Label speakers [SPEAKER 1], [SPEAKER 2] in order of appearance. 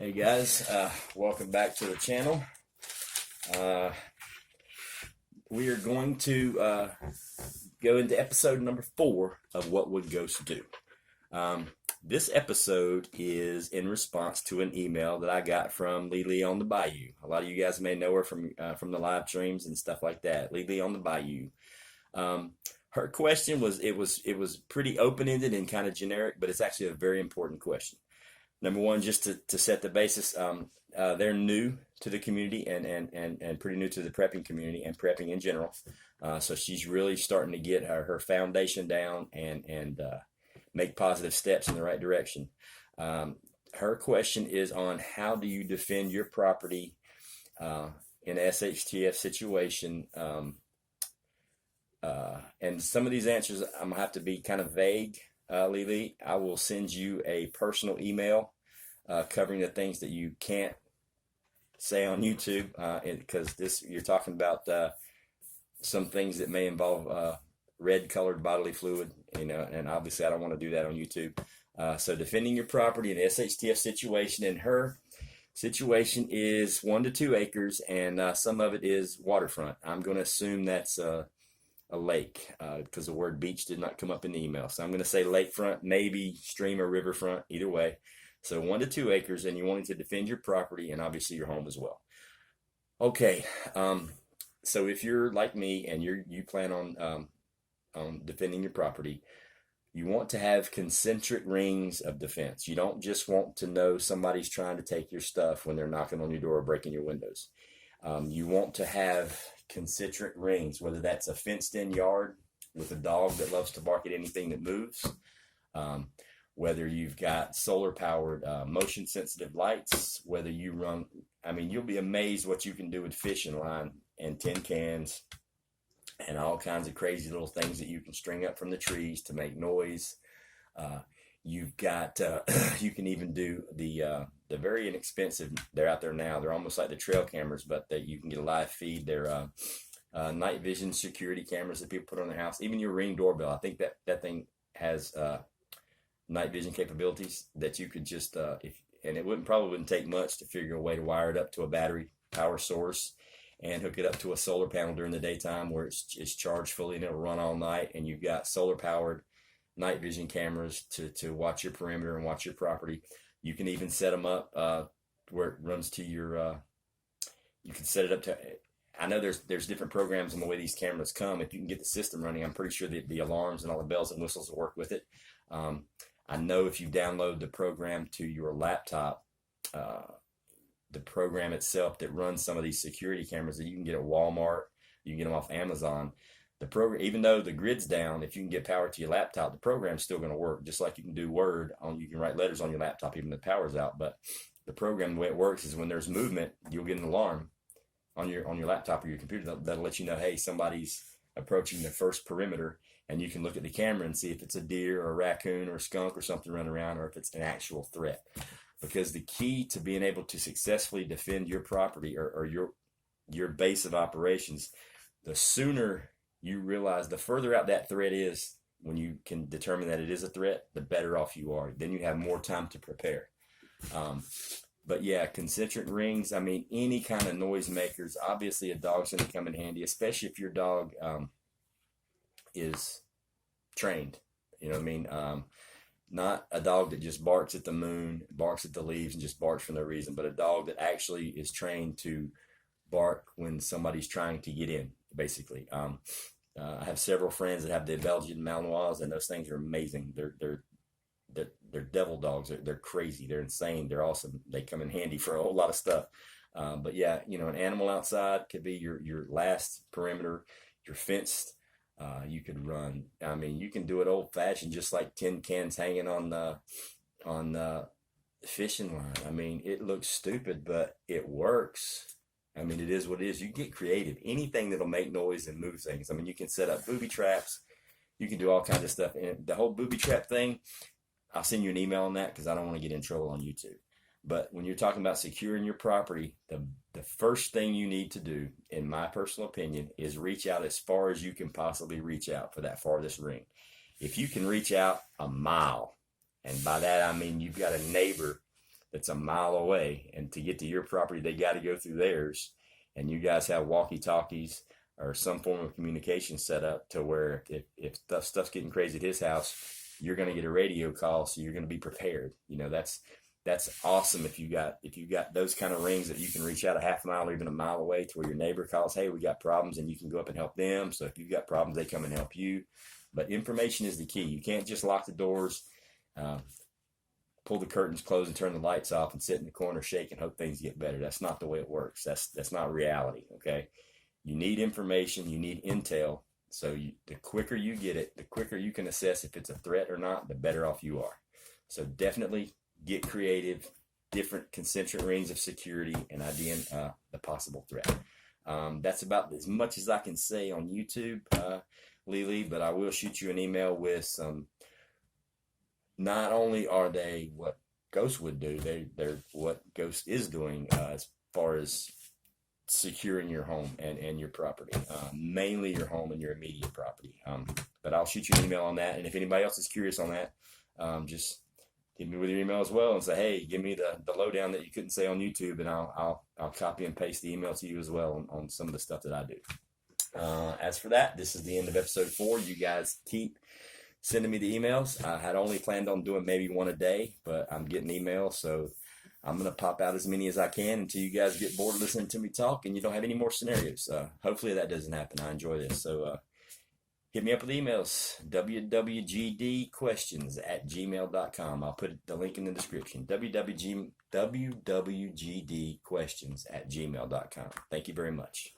[SPEAKER 1] Hey guys, welcome back to the channel. We are going to go into episode number 4 of What Would Ghosts Do. This episode is in response to an email that I got from Lily on the Bayou. A lot of you guys may know her from the live streams and stuff like that. Lily on the Bayou. Her question was pretty open-ended and kind of generic, but it's actually a very important question. Number one, just to set the basis, they're new to the community and pretty new to the prepping community and prepping in general. So she's really starting to get her foundation down and make positive steps in the right direction. Her question is on how do you defend your property in an SHTF situation. And some of these answers I'm going to have to be kind of vague. Lily, I will send you a personal email covering the things that you can't say on YouTube because you're talking about some things that may involve red colored bodily fluid, and obviously I don't want to do that on YouTube. So defending your property in an SHTF situation, and her situation is 1 to 2 acres, and some of it is waterfront. I'm going to assume that's a lake because the word beach did not come up in the email. So I'm going to say lakefront, maybe stream or riverfront, either way. So 1 to 2 acres, and you're wanting to defend your property and obviously your home as well. Okay, so if you're like me and you plan on defending your property, you want to have concentric rings of defense. You don't just want to know somebody's trying to take your stuff when they're knocking on your door or breaking your windows. You want to have concentric rings, whether that's a fenced-in yard with a dog that loves to bark at anything that moves, whether you've got solar-powered motion-sensitive lights, whether you run, you'll be amazed what you can do with fishing line and tin cans and all kinds of crazy little things that you can string up from the trees to make noise. You've got, you can even do the very inexpensive, they're out there now, they're almost like the trail cameras, but that you can get a live feed. They're night vision security cameras that people put on their house. Even your Ring doorbell, I think that thing has night vision capabilities that you could just, and it probably wouldn't take much to figure a way to wire it up to a battery power source and hook it up to a solar panel during the daytime where it's charged fully and it'll run all night, and you've got solar powered night vision cameras to watch your perimeter and watch your property. You can even set them up where it runs to your, you can set it up to, I know there's different programs on the way these cameras come. If you can get the system running, I'm pretty sure that the alarms and all the bells and whistles will work with it. I know if you download the program to your laptop, the program itself that runs some of these security cameras that you can get at Walmart, you can get them off Amazon. The program, even though the grid's down, if you can get power to your laptop, the program's still going to work. Just like you can do Word, you can write letters on your laptop even if the power's out. But the program, the way it works is when there's movement, you'll get an alarm on your laptop or your computer that'll let you know, hey, somebody's approaching the first perimeter, and you can look at the camera and see if it's a deer or a raccoon or a skunk or something running around, or if it's an actual threat. Because the key to being able to successfully defend your property or your base of operations, the sooner you realize, the further out that threat is, when you can determine that it is a threat, the better off you are. Then you have more time to prepare. But yeah, concentric rings, any kind of noise makers. Obviously a dog's going to come in handy, especially if your dog is trained. You know what I mean? Not a dog that just barks at the moon, barks at the leaves, and just barks for no reason, but a dog that actually is trained to bark when somebody's trying to get in, basically. I have several friends that have the Belgian Malinois, and those things are amazing. They're devil dogs. They're crazy. They're insane. They're awesome. They come in handy for a whole lot of stuff. But yeah, an animal outside could be your last perimeter. You're fenced. You could run. You can do it old fashioned, just like tin cans hanging on the fishing line. It looks stupid, but it works. It is what it is. You can get creative. Anything that'll make noise and move things. You can set up booby traps. You can do all kinds of stuff. And the whole booby trap thing, I'll send you an email on that because I don't want to get in trouble on YouTube. But when you're talking about securing your property, the first thing you need to do, in my personal opinion, is reach out as far as you can possibly reach out for that farthest ring. If you can reach out a mile, and by that I mean you've got a neighbor that's a mile away, and to get to your property, they got to go through theirs. And you guys have walkie-talkies or some form of communication set up to where if stuff's getting crazy at his house, you're going to get a radio call, so you're going to be prepared. You know, that's awesome if you got those kind of rings that you can reach out a half mile or even a mile away to where your neighbor calls, hey, we got problems, and you can go up and help them. So if you've got problems, they come and help you. But information is the key. You can't just lock the doors, pull the curtains close, and turn the lights off and sit in the corner, shake, and hope things get better. That's not the way it works. That's not reality. Okay, you need information. You need intel. So the quicker you get it, the quicker you can assess if it's a threat or not, the better off you are. So definitely get creative, different concentric rings of security, and ID the possible threat. That's about as much as I can say on YouTube, Lily, but I will shoot you an email with some. Not only are they what Ghost would do, they're what Ghost is doing as far as securing your home and your property, mainly your home and your immediate property. But I'll shoot you an email on that, and if anybody else is curious on that, just hit me with your email as well and say, hey, give me the lowdown that you couldn't say on YouTube, and I'll copy and paste the email to you as well on some of the stuff that I do. As for that, this is the end of episode 4. You guys keep sending me the emails. I had only planned on doing maybe one a day, but I'm getting emails, so I'm going to pop out as many as I can until you guys get bored listening to me talk and you don't have any more scenarios. Hopefully that doesn't happen. I enjoy this. So hit me up with emails, wwwgdquestions@gmail.com. I'll put the link in the description, wwwgdquestions@gmail.com. Thank you very much.